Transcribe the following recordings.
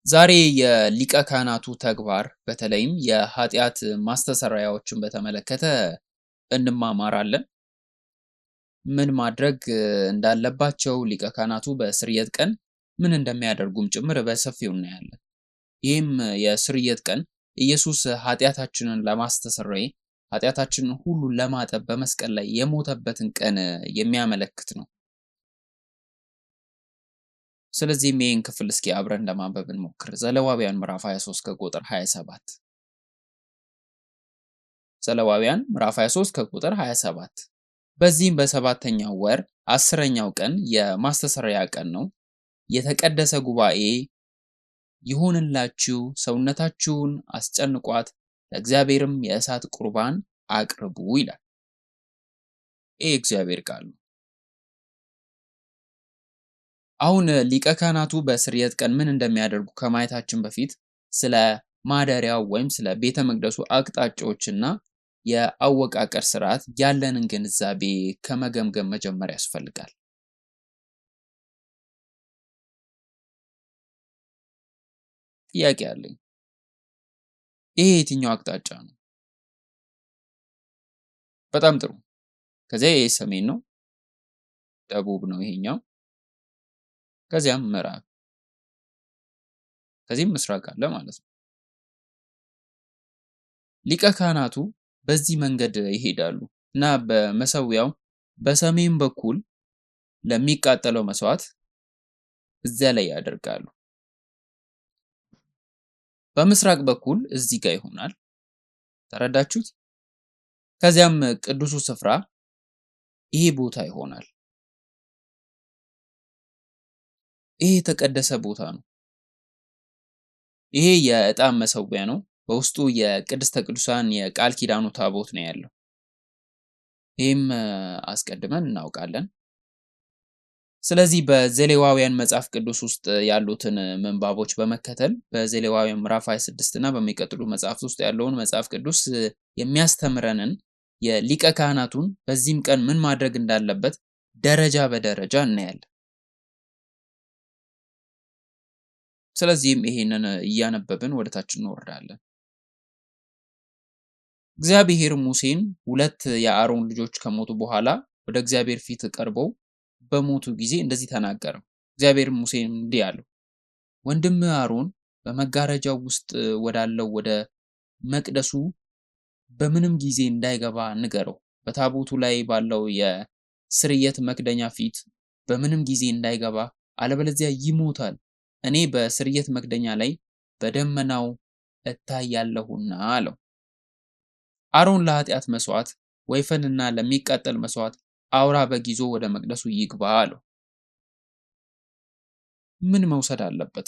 ዛሬ የሊቀ ካህናቱ ተግባር በተለይም የኃጢአት ማስተሰሪያዎችን በተመለከተ እንማማራለን። ምን ማድረግ እንዳለባቸው ሊቀ ካህናቱ በስርየት ቀን ምን እንደሚያደርጉም ጭምር በሰፊው እናያለን። ይህም የስርየት ቀን ኢየሱስ ኃጢአታችንን ለማስተሰረይ ኃጢአታችንን ሁሉ ለማጠብ በመስቀል ላይ የሞተበትን ቀን የሚያመለክት ነው። ስለዚህም ይህን ክፍል እስኪ አብረን ለማንበብ እንሞክር። ዘሌዋውያን ምዕራፍ 23 ከቁጥር 27 ዘሌዋውያን ምዕራፍ 23 ከቁጥር 27 በዚህም በሰባተኛው ወር 10ኛው ቀን የማስተሰሪያ ቀን ነው። የተቀደሰ ጉባኤ ይሁንላችሁ፣ ሰውነታችሁን አስጨንቋት፣ ለእግዚአብሔርም የእሳት ቁርባን አቅርቡ ይላል። ይህ እግዚአብሔር ቃል ነው። አሁን ሊቀ ካህናቱ በስርየት ቀን ምን እንደሚያደርጉ ከማየታችን በፊት ስለ ማደሪያው ወይም ስለ ቤተ መቅደሱ አቅጣጫዎችና የአወቃቀር ስርዓት ያለንን ግንዛቤ ከመገምገም መጀመር ያስፈልጋል። ጥያቄ አለኝ። ይሄ የትኛው አቅጣጫ ነው? በጣም ጥሩ። ከዚያ ይሄ ሰሜን ነው፣ ደቡብ ነው ይሄኛው፣ ከዚያም ምዕራብ፣ ከዚህም ምስራቅ አለ ማለት ነው። ሊቀ ካህናቱ በዚህ መንገድ ይሄዳሉ እና በመሰዊያው በሰሜን በኩል ለሚቃጠለው መስዋዕት እዚያ ላይ ያደርጋሉ። በምስራቅ በኩል እዚህ ጋር ይሆናል። ተረዳችሁት? ከዚያም ቅዱሱ ስፍራ ይሄ ቦታ ይሆናል። ይሄ የተቀደሰ ቦታ ነው። ይሄ የዕጣን መሰዊያ ነው። በውስጡ የቅድስተ ቅዱሳን የቃል ኪዳኑ ታቦት ነው ያለው። ይህም አስቀድመን እናውቃለን። ስለዚህ በዘሌዋውያን መጽሐፍ ቅዱስ ውስጥ ያሉትን ምንባቦች በመከተል በዘሌዋውያን ምዕራፍ 26 እና በሚቀጥሉ መጽሐፍት ውስጥ ያለውን መጽሐፍ ቅዱስ የሚያስተምረንን የሊቀ ካህናቱን በዚህም ቀን ምን ማድረግ እንዳለበት ደረጃ በደረጃ እናያለን። ስለዚህም ይሄንን እያነበብን ወደታች እንወርዳለን። እግዚአብሔር ሙሴን ሁለት የአሮን ልጆች ከሞቱ በኋላ ወደ እግዚአብሔር ፊት ቀርበው በሞቱ ጊዜ እንደዚህ ተናገረው። እግዚአብሔር ሙሴን እንዲህ አለው፣ ወንድምህ አሮን በመጋረጃው ውስጥ ወዳለው ወደ መቅደሱ በምንም ጊዜ እንዳይገባ ንገረው። በታቦቱ ላይ ባለው የስርየት መክደኛ ፊት በምንም ጊዜ እንዳይገባ፣ አለበለዚያ ይሞታል። እኔ በስርየት መክደኛ ላይ በደመናው እታያለሁና አለው። አሮን ለኃጢአት መስዋዕት ወይፈንና ለሚቃጠል መስዋዕት አውራ በግ ይዞ ወደ መቅደሱ ይግባ አለው። ምን መውሰድ አለበት?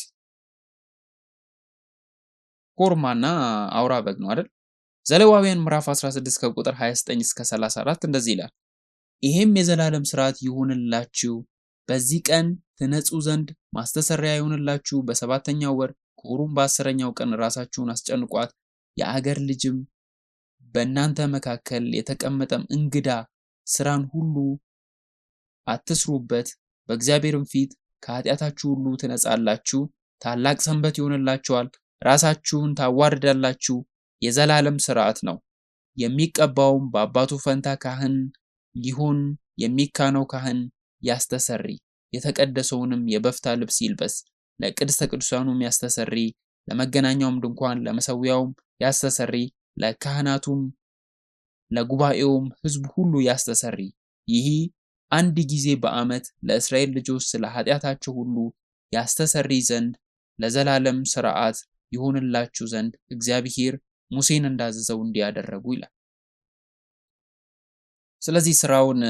ኮርማና አውራ በግ ነው አይደል? ዘሌዋውያን ምዕራፍ 16 ከቁጥር 29 እስከ 34 እንደዚህ ይላል። ይሄም የዘላለም ሥርዓት ይሁንላችሁ፣ በዚህ ቀን ትነጹ ዘንድ ማስተሰሪያ ይሁንላችሁ። በሰባተኛው ወር ከወሩም በ10ኛው ቀን ራሳችሁን አስጨንቋት። የአገር ልጅም በእናንተ መካከል የተቀመጠም እንግዳ ስራን ሁሉ አትስሩበት። በእግዚአብሔርም ፊት ከኃጢአታችሁ ሁሉ ትነጻላችሁ። ታላቅ ሰንበት ይሆንላችኋል። ራሳችሁን ታዋርዳላችሁ። የዘላለም ሥርዓት ነው። የሚቀባውም በአባቱ ፈንታ ካህን ሊሆን የሚካነው ካህን ያስተሰሪ፣ የተቀደሰውንም የበፍታ ልብስ ይልበስ። ለቅድስተ ቅዱሳኑም ያስተሰሪ፣ ለመገናኛውም ድንኳን ለመሰዊያውም ያስተሰሪ፣ ለካህናቱም ለጉባኤውም ሕዝብ ሁሉ ያስተሰሪ። ይህ አንድ ጊዜ በዓመት ለእስራኤል ልጆች ስለ ኃጢአታቸው ሁሉ ያስተሰሪ ዘንድ ለዘላለም ሥርዓት ይሆንላችሁ ዘንድ እግዚአብሔር ሙሴን እንዳዘዘው እንዲያደረጉ ይላል። ስለዚህ ስራውን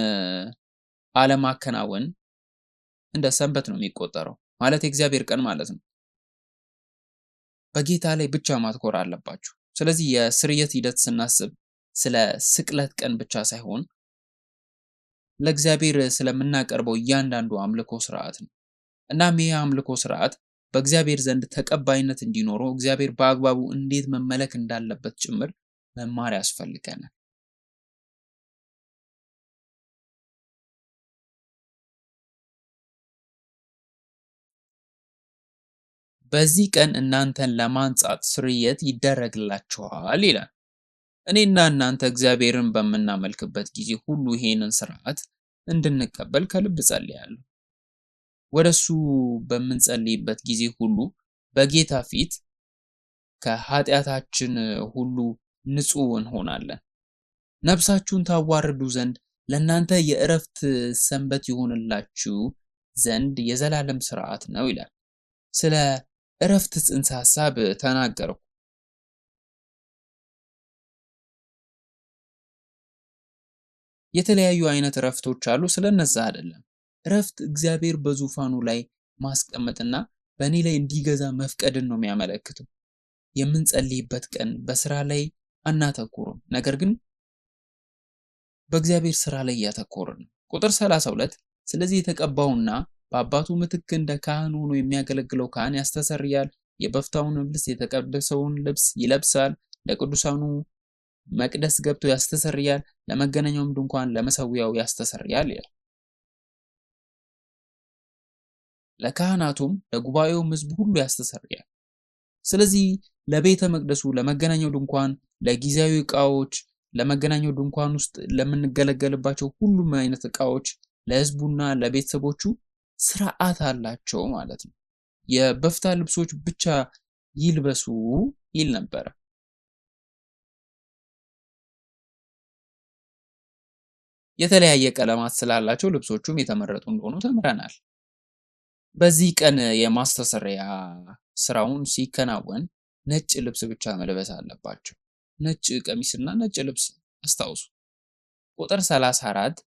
አለማከናወን እንደ ሰንበት ነው የሚቆጠረው፣ ማለት የእግዚአብሔር ቀን ማለት ነው። በጌታ ላይ ብቻ ማትኮር አለባችሁ። ስለዚህ የስርየት ሂደት ስናስብ ስለ ስቅለት ቀን ብቻ ሳይሆን ለእግዚአብሔር ስለምናቀርበው እያንዳንዱ አምልኮ ስርዓት ነው። እናም ይህ አምልኮ ስርዓት በእግዚአብሔር ዘንድ ተቀባይነት እንዲኖረው እግዚአብሔር በአግባቡ እንዴት መመለክ እንዳለበት ጭምር መማር ያስፈልገናል። በዚህ ቀን እናንተን ለማንጻት ስርየት ይደረግላችኋል ይላል። እኔና እናንተ እግዚአብሔርን በምናመልክበት ጊዜ ሁሉ ይሄንን ስርዓት እንድንቀበል ከልብ ጸልያለሁ። ወደሱ በምንጸልይበት ጊዜ ሁሉ በጌታ ፊት ከኃጢአታችን ሁሉ ንጹህ እንሆናለን። ነፍሳችሁን ታዋርዱ ዘንድ ለእናንተ የእረፍት ሰንበት ይሆንላችሁ ዘንድ የዘላለም ስርዓት ነው ይላል። ስለ እረፍት ጽንሰ ሐሳብ ተናገረው። የተለያዩ አይነት እረፍቶች አሉ። ስለነዛ አይደለም። እረፍት እግዚአብሔር በዙፋኑ ላይ ማስቀመጥና በእኔ ላይ እንዲገዛ መፍቀድን ነው የሚያመለክተው። የምንጸልይበት ቀን በስራ ላይ አናተኩርም፣ ነገር ግን በእግዚአብሔር ስራ ላይ እያተኮርን ነው። ቁጥር 32 ስለዚህ የተቀባውና በአባቱ ምትክ እንደ ካህን ሆኖ የሚያገለግለው ካህን ያስተሰርያል፣ የበፍታውን ልብስ የተቀደሰውን ልብስ ይለብሳል፣ ለቅዱሳኑ መቅደስ ገብቶ ያስተሰርያል፣ ለመገናኛውም ድንኳን ለመሰዊያው ያስተሰርያል ይላል። ለካህናቱም ለጉባኤውም ሕዝብ ሁሉ ያስተሰርያል። ስለዚህ ለቤተ መቅደሱ፣ ለመገናኛው ድንኳን፣ ለጊዜያዊ ዕቃዎች፣ ለመገናኛው ድንኳን ውስጥ ለምንገለገልባቸው ሁሉም አይነት ዕቃዎች፣ ለሕዝቡና ለቤተሰቦቹ ስርዓት አላቸው ማለት ነው። የበፍታ ልብሶች ብቻ ይልበሱ ይል ነበረ። የተለያየ ቀለማት ስላላቸው ልብሶቹም የተመረጡ እንደሆኑ ተምረናል። በዚህ ቀን የማስተሰሪያ ስራውን ሲከናወን ነጭ ልብስ ብቻ መልበስ አለባቸው። ነጭ ቀሚስና ነጭ ልብስ አስታውሱ። ቁጥር 34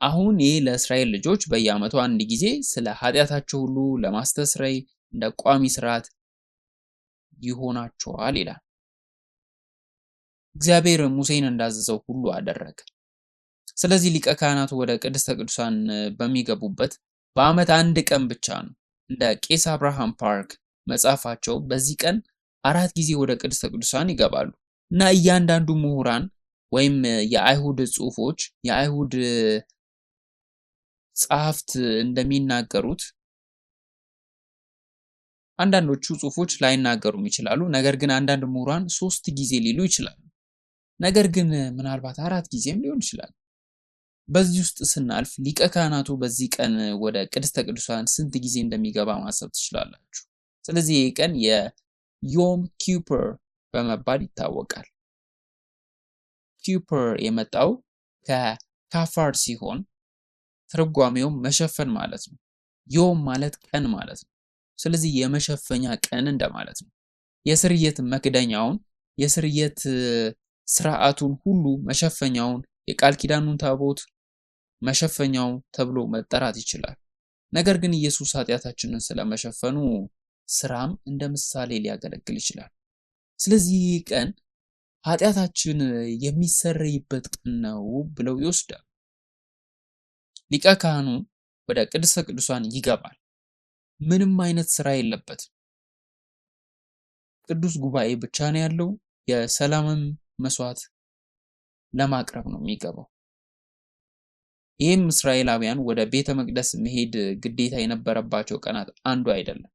አሁን ይህ ለእስራኤል ልጆች በየዓመቱ አንድ ጊዜ ስለ ኃጢአታቸው ሁሉ ለማስተስረይ እንደ ቋሚ ስርዓት ይሆናቸዋል ይላል። እግዚአብሔር ሙሴን እንዳዘዘው ሁሉ አደረገ። ስለዚህ ሊቀ ካህናቱ ወደ ቅድስተ ቅዱሳን በሚገቡበት በዓመት አንድ ቀን ብቻ ነው። እንደ ቄስ አብርሃም ፓርክ መጽሐፋቸው በዚህ ቀን 4 ጊዜ ወደ ቅድስተ ቅዱሳን ይገባሉ እና እያንዳንዱ ምሁራን ወይም የአይሁድ ጽሑፎች የአይሁድ ጸሐፍት እንደሚናገሩት አንዳንዶቹ ጽሑፎች ላይናገሩም ይችላሉ። ነገር ግን አንዳንድ ምሁራን 3 ጊዜ ሊሉ ይችላሉ። ነገር ግን ምናልባት 4 ጊዜም ሊሆን ይችላል። በዚህ ውስጥ ስናልፍ ሊቀ ካህናቱ በዚህ ቀን ወደ ቅድስተ ቅዱሳን ስንት ጊዜ እንደሚገባ ማሰብ ትችላላችሁ። ስለዚህ ይህ ቀን የዮም ኪፐር በመባል ይታወቃል። ኪፐር የመጣው ከካፋር ሲሆን ትርጓሜውም መሸፈን ማለት ነው። ዮም ማለት ቀን ማለት ነው። ስለዚህ የመሸፈኛ ቀን እንደማለት ነው። የስርየት መክደኛውን፣ የስርየት ስርዓቱን ሁሉ መሸፈኛውን፣ የቃል ኪዳኑን ታቦት መሸፈኛው ተብሎ መጠራት ይችላል። ነገር ግን ኢየሱስ ኃጢአታችንን ስለመሸፈኑ ስራም እንደ ምሳሌ ሊያገለግል ይችላል። ስለዚህ ይህ ቀን ኃጢአታችን የሚሰረይበት ቀን ነው ብለው ይወስዳል። ሊቀ ካህኑ ወደ ቅድስተ ቅዱሳን ይገባል። ምንም አይነት ስራ የለበትም። ቅዱስ ጉባኤ ብቻ ነው ያለው። የሰላምም መስዋዕት ለማቅረብ ነው የሚገባው። ይህም እስራኤላውያን ወደ ቤተ መቅደስ መሄድ ግዴታ የነበረባቸው ቀናት አንዱ አይደለም።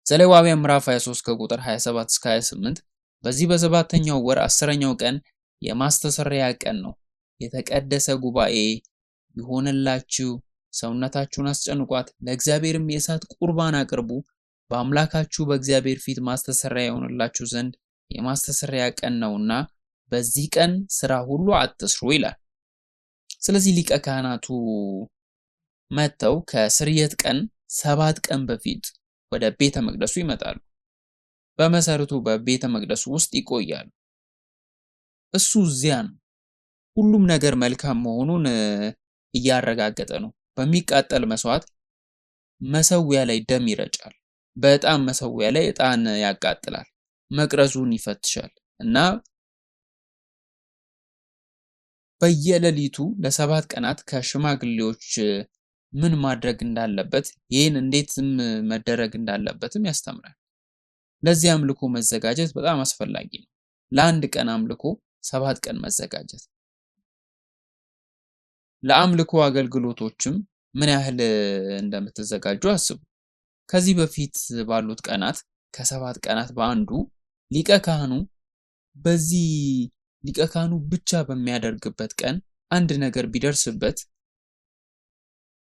ዘሌዋውያን ምዕራፍ 23 ከቁጥር 27 እስከ 28 በዚህ በሰባተኛው ወር 10ኛው ቀን የማስተሰሪያ ቀን ነው። የተቀደሰ ጉባኤ ይሆንላችሁ፣ ሰውነታችሁን አስጨንቋት፣ ለእግዚአብሔርም የእሳት ቁርባን አቅርቡ፣ በአምላካችሁ በእግዚአብሔር ፊት ማስተሰሪያ ይሆንላችሁ ዘንድ የማስተሰሪያ ቀን ነውና በዚህ ቀን ስራ ሁሉ አትስሩ ይላል። ስለዚህ ሊቀ ካህናቱ መጥተው ከስርየት ቀን 7 ቀን በፊት ወደ ቤተ መቅደሱ ይመጣሉ። በመሰረቱ በቤተ መቅደሱ ውስጥ ይቆያሉ። እሱ እዚያ ነው። ሁሉም ነገር መልካም መሆኑን እያረጋገጠ ነው። በሚቃጠል መስዋዕት መሰዊያ ላይ ደም ይረጫል። በዕጣን መሰዊያ ላይ ዕጣን ያቃጥላል። መቅረዙን ይፈትሻል እና በየሌሊቱ ለ7 ቀናት ከሽማግሌዎች ምን ማድረግ እንዳለበት፣ ይህን እንዴትም መደረግ እንዳለበትም ያስተምራል። ለዚህ አምልኮ መዘጋጀት በጣም አስፈላጊ ነው። ለአንድ ቀን አምልኮ 7 ቀን መዘጋጀት። ለአምልኮ አገልግሎቶችም ምን ያህል እንደምትዘጋጁ አስቡ። ከዚህ በፊት ባሉት ቀናት ከ7 ቀናት በአንዱ ሊቀ ካህኑ በዚህ ሊቀ ካህኑ ብቻ በሚያደርግበት ቀን አንድ ነገር ቢደርስበት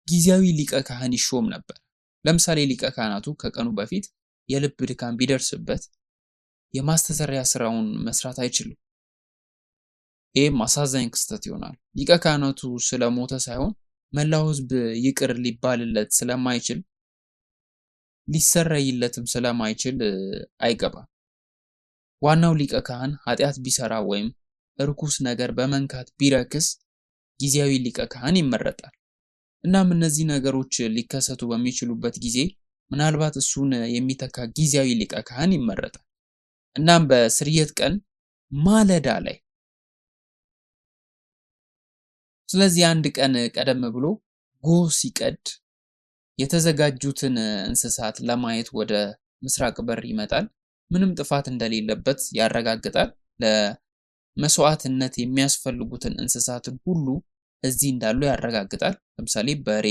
ጊዜያዊ ሊቀ ካህን ይሾም ነበር። ለምሳሌ ሊቀ ካህናቱ ከቀኑ በፊት የልብ ድካም ቢደርስበት የማስተሰሪያ ስራውን መስራት አይችልም። ይህም አሳዛኝ ክስተት ይሆናል። ሊቀ ካህናቱ ስለሞተ ሳይሆን መላው ሕዝብ ይቅር ሊባልለት ስለማይችል ሊሰረይለትም ስለማይችል አይገባም። ዋናው ሊቀ ካህን ኃጢአት ቢሰራ ወይም እርኩስ ነገር በመንካት ቢረክስ ጊዜያዊ ሊቀ ካህን ይመረጣል። እናም እነዚህ ነገሮች ሊከሰቱ በሚችሉበት ጊዜ ምናልባት እሱን የሚተካ ጊዜያዊ ሊቀ ካህን ይመረጣል። እናም በስርየት ቀን ማለዳ ላይ ስለዚህ አንድ ቀን ቀደም ብሎ ጎህ ሲቀድ የተዘጋጁትን እንስሳት ለማየት ወደ ምስራቅ በር ይመጣል። ምንም ጥፋት እንደሌለበት ያረጋግጣል። ለመስዋዕትነት የሚያስፈልጉትን እንስሳትን ሁሉ እዚህ እንዳሉ ያረጋግጣል። ለምሳሌ በሬ፣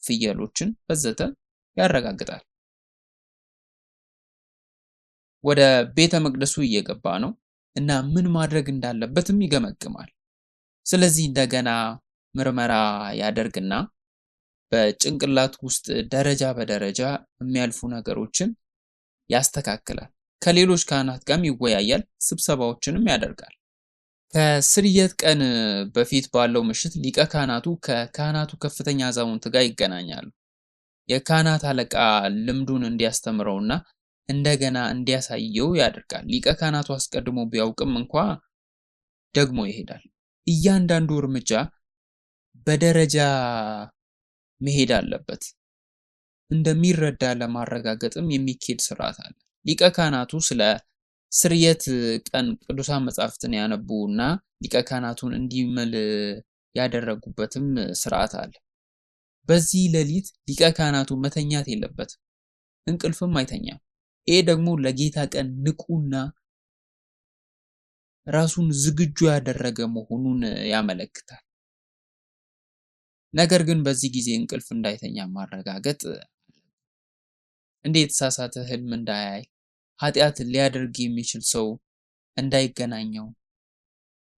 ፍየሎችን ወዘተ ያረጋግጣል። ወደ ቤተ መቅደሱ እየገባ ነው እና ምን ማድረግ እንዳለበትም ይገመግማል። ስለዚህ እንደገና ምርመራ ያደርግና በጭንቅላት ውስጥ ደረጃ በደረጃ የሚያልፉ ነገሮችን ያስተካክላል። ከሌሎች ካህናት ጋርም ይወያያል፣ ስብሰባዎችንም ያደርጋል። ከስርየት ቀን በፊት ባለው ምሽት ሊቀ ካህናቱ ከካህናቱ ከፍተኛ አዛውንት ጋር ይገናኛሉ። የካህናት አለቃ ልምዱን እንዲያስተምረውና እንደገና እንዲያሳየው ያደርጋል። ሊቀ ካህናቱ አስቀድሞ ቢያውቅም እንኳ ደግሞ ይሄዳል። እያንዳንዱ እርምጃ በደረጃ መሄድ አለበት። እንደሚረዳ ለማረጋገጥም የሚካሄድ ስርዓት አለ። ሊቀ ካህናቱ ስለ ስርየት ቀን ቅዱሳን መጻሕፍትን ያነቡ እና ሊቀ ካህናቱን እንዲምል ያደረጉበትም ስርዓት አለ። በዚህ ሌሊት ሊቀ ካህናቱ መተኛት የለበትም፣ እንቅልፍም አይተኛም። ይሄ ደግሞ ለጌታ ቀን ንቁና ራሱን ዝግጁ ያደረገ መሆኑን ያመለክታል። ነገር ግን በዚህ ጊዜ እንቅልፍ እንዳይተኛ ማረጋገጥ እንደ የተሳሳተ ህልም እንዳያይ፣ ኃጢአት ሊያደርግ የሚችል ሰው እንዳይገናኘው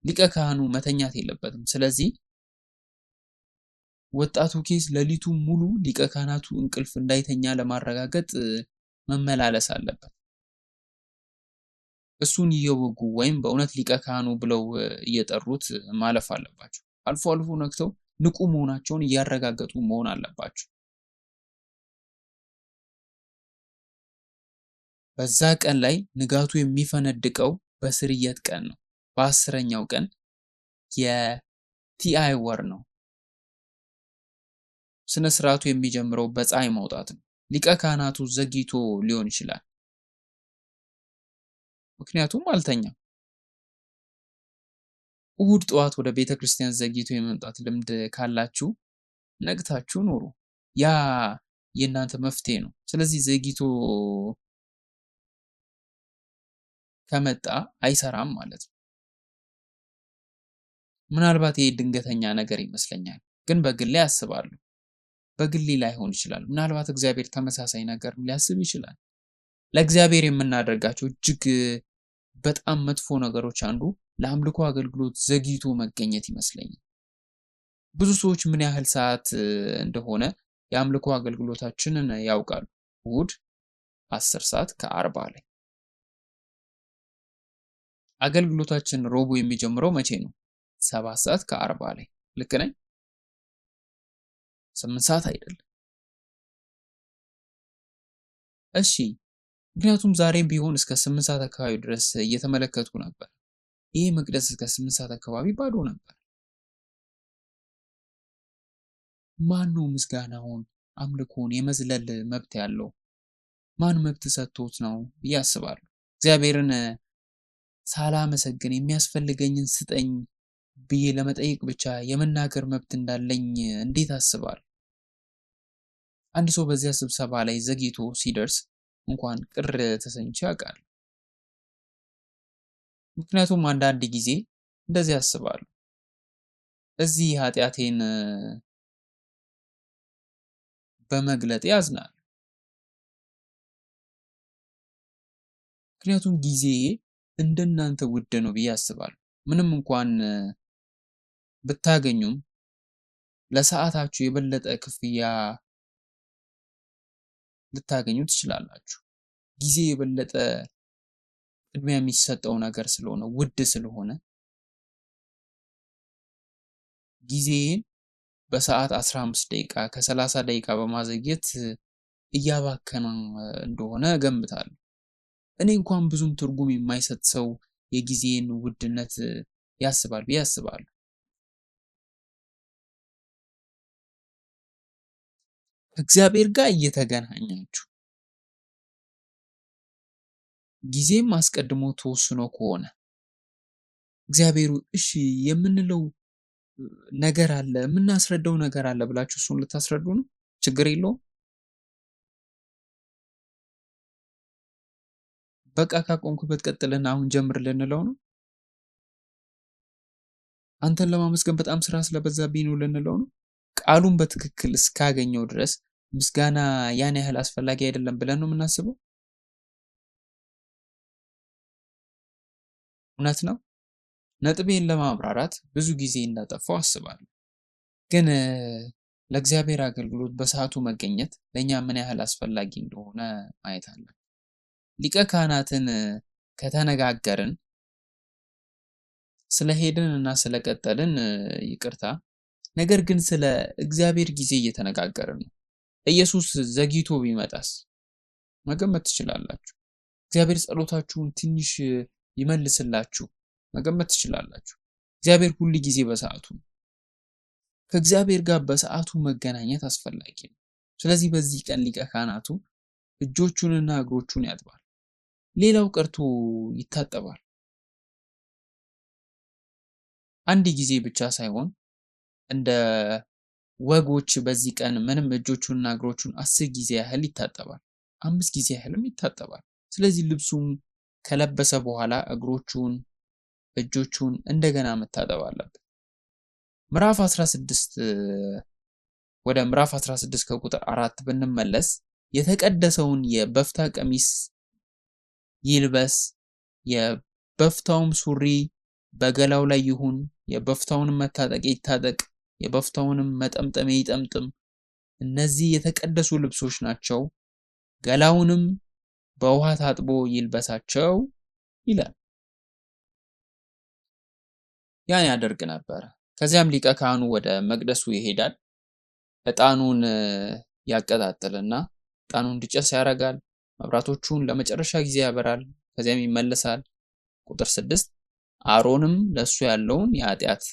ሊቀ ካህኑ መተኛት የለበትም። ስለዚህ ወጣቱ ቄስ ሌሊቱን ሙሉ ሊቀ ካህናቱ እንቅልፍ እንዳይተኛ ለማረጋገጥ መመላለስ አለበት። እሱን እየወጉ ወይም በእውነት ሊቀ ካህኑ ብለው እየጠሩት ማለፍ አለባቸው። አልፎ አልፎ ነክተው ንቁ መሆናቸውን እያረጋገጡ መሆን አለባቸው። በዛ ቀን ላይ ንጋቱ የሚፈነድቀው በስርየት ቀን ነው። በ10ኛው ቀን የቲአይ ወር ነው። ስነ ስርዓቱ የሚጀምረው በፀሐይ መውጣት ነው። ሊቀ ካህናቱ ዘግይቶ ሊሆን ይችላል፣ ምክንያቱም አልተኛም። እሁድ ጠዋት ወደ ቤተ ክርስቲያን ዘግይቶ የመምጣት ልምድ ካላችሁ ነቅታችሁ ኑሩ። ያ የእናንተ መፍትሄ ነው። ስለዚህ ዘግይቶ ከመጣ አይሰራም ማለት ነው። ምናልባት ይሄ ድንገተኛ ነገር ይመስለኛል፣ ግን በግሌ አስባለሁ። በግሌ ላይሆን ይችላል። ምናልባት እግዚአብሔር ተመሳሳይ ነገር ሊያስብ ይችላል። ለእግዚአብሔር የምናደርጋቸው እጅግ በጣም መጥፎ ነገሮች አንዱ ለአምልኮ አገልግሎት ዘግይቶ መገኘት ይመስለኛል። ብዙ ሰዎች ምን ያህል ሰዓት እንደሆነ የአምልኮ አገልግሎታችንን ያውቃሉ። እሁድ 10 ሰዓት ከ40 ላይ። አገልግሎታችን ሮቡ የሚጀምረው መቼ ነው? 7 ሰዓት ከ40 ላይ። ልክ ነኝ? 8 ሰዓት አይደለም። እሺ፣ ምክንያቱም ዛሬም ቢሆን እስከ 8 ሰዓት አካባቢ ድረስ እየተመለከትኩ ነበር። ይሄ መቅደስ እስከ 8 ሰዓት አካባቢ ባዶ ነበር። ማን ነው ምስጋናውን አምልኮን የመዝለል መብት ያለው? ማን መብት ሰጥቶት ነው ብዬ አስባለሁ። እግዚአብሔርን ሳላመሰግን የሚያስፈልገኝን ስጠኝ ብዬ ለመጠየቅ ብቻ የመናገር መብት እንዳለኝ እንዴት አስባለሁ? አንድ ሰው በዚያ ስብሰባ ላይ ዘግይቶ ሲደርስ እንኳን ቅር ተሰኝቼ አውቃለሁ። ምክንያቱም አንዳንድ ጊዜ እንደዚህ አስባለሁ፣ እዚህ ኃጢአቴን በመግለጤ ያዝናል። ምክንያቱም ጊዜ እንደናንተ ውድ ነው ብዬ አስባለሁ። ምንም እንኳን ብታገኙም ለሰዓታችሁ የበለጠ ክፍያ ልታገኙ ትችላላችሁ። ጊዜ የበለጠ ቅድሚያ የሚሰጠው ነገር ስለሆነ ውድ ስለሆነ ጊዜን በሰዓት 15 ደቂቃ ከ30 ደቂቃ በማዘግየት እያባከነ እንደሆነ እገምታለሁ። እኔ እንኳን ብዙም ትርጉም የማይሰጥ ሰው የጊዜን ውድነት ያስባል ብዬ አስባለሁ። ከእግዚአብሔር ጋር እየተገናኛችሁ ጊዜም አስቀድሞ ተወስኖ ከሆነ እግዚአብሔር እሺ የምንለው ነገር አለ፣ የምናስረዳው ነገር አለ ብላችሁ እሱን ልታስረዱ ነው፣ ችግር የለውም። በቃ ካቆምኩበት ቀጥልና አሁን ጀምር ልንለው ነው። አንተን ለማመስገን በጣም ስራ ስለበዛብኝ ነው ልንለው ነው። ቃሉን በትክክል እስካገኘው ድረስ ምስጋና ያን ያህል አስፈላጊ አይደለም ብለን ነው የምናስበው። እውነት ነው። ነጥቤን ለማብራራት ብዙ ጊዜ እንዳጠፋው አስባለሁ። ግን ለእግዚአብሔር አገልግሎት በሰዓቱ መገኘት ለእኛ ምን ያህል አስፈላጊ እንደሆነ ማየት አለን። ሊቀ ካህናትን ከተነጋገርን ስለሄድን እና ስለቀጠልን ይቅርታ፣ ነገር ግን ስለ እግዚአብሔር ጊዜ እየተነጋገርን ነው። ኢየሱስ ዘግይቶ ቢመጣስ መገመት ትችላላችሁ። እግዚአብሔር ጸሎታችሁን ትንሽ ይመልስላችሁ መገመት ትችላላችሁ። እግዚአብሔር ሁል ጊዜ በሰዓቱ ነው። ከእግዚአብሔር ጋር በሰዓቱ መገናኘት አስፈላጊ ነው። ስለዚህ በዚህ ቀን ሊቀ ካህናቱ እጆቹንና እግሮቹን ያጥባል። ሌላው ቀርቶ ይታጠባል። አንድ ጊዜ ብቻ ሳይሆን እንደ ወጎች በዚህ ቀን ምንም እጆቹንና እግሮቹን 10 ጊዜ ያህል ይታጠባል፣ 5 ጊዜ ያህልም ይታጠባል። ስለዚህ ልብሱን ከለበሰ በኋላ እግሮቹን፣ እጆቹን እንደገና መታጠብ አለበት። ምዕራፍ 16 ወደ ምዕራፍ 16 ከቁጥር 4 ብንመለስ የተቀደሰውን የበፍታ ቀሚስ ይልበስ፣ የበፍታውም ሱሪ በገላው ላይ ይሁን፣ የበፍታውንም መታጠቂያ ይታጠቅ፣ የበፍታውንም መጠምጠሚያ ይጠምጥም። እነዚህ የተቀደሱ ልብሶች ናቸው። ገላውንም በውሃ ታጥቦ ይልበሳቸው ይላል። ያን ያደርግ ነበር። ከዚያም ሊቀ ካህኑ ወደ መቅደሱ ይሄዳል። ዕጣኑን ያቀጣጥልና ዕጣኑን እንዲጨስ ያደርጋል። መብራቶቹን ለመጨረሻ ጊዜ ያበራል። ከዚያም ይመለሳል። ቁጥር 6 አሮንም ለሱ ያለውን የኃጢአት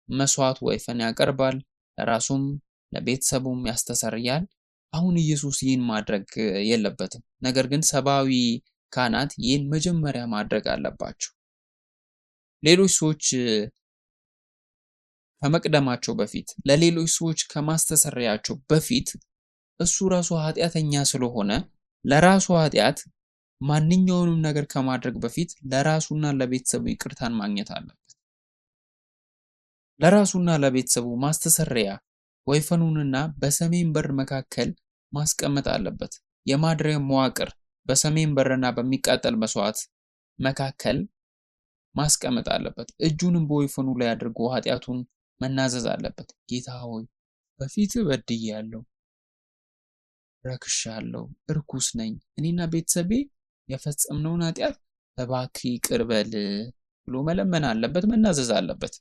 መስዋዕት ወይፈን ያቀርባል፣ ለራሱም ለቤተሰቡም ያስተሰርያል። አሁን ኢየሱስ ይህን ማድረግ የለበትም። ነገር ግን ሰብአዊ ካህናት ይህን መጀመሪያ ማድረግ አለባቸው። ሌሎች ሰዎች ከመቅደማቸው በፊት፣ ለሌሎች ሰዎች ከማስተሰረያቸው በፊት እሱ ራሱ ኃጢአተኛ ስለሆነ ለራሱ ኃጢአት ማንኛውንም ነገር ከማድረግ በፊት ለራሱና ለቤተሰቡ ይቅርታን ማግኘት አለበት። ለራሱና ለቤተሰቡ ማስተሰረያ ወይፈኑንና በሰሜን በር መካከል ማስቀመጥ አለበት። የማድሪያ መዋቅር በሰሜን በርና በሚቃጠል መስዋዕት መካከል ማስቀመጥ አለበት። እጁንም በወይፈኑ ላይ አድርጎ ኃጢአቱን መናዘዝ አለበት። ጌታ ሆይ በፊትህ በድያለሁ፣ ረክሻለሁ፣ እርኩስ ነኝ፣ እኔና ቤተሰቤ የፈጸምነውን ኃጢአት እባክህ ይቅር በል ብሎ መለመን አለበት፣ መናዘዝ አለበት።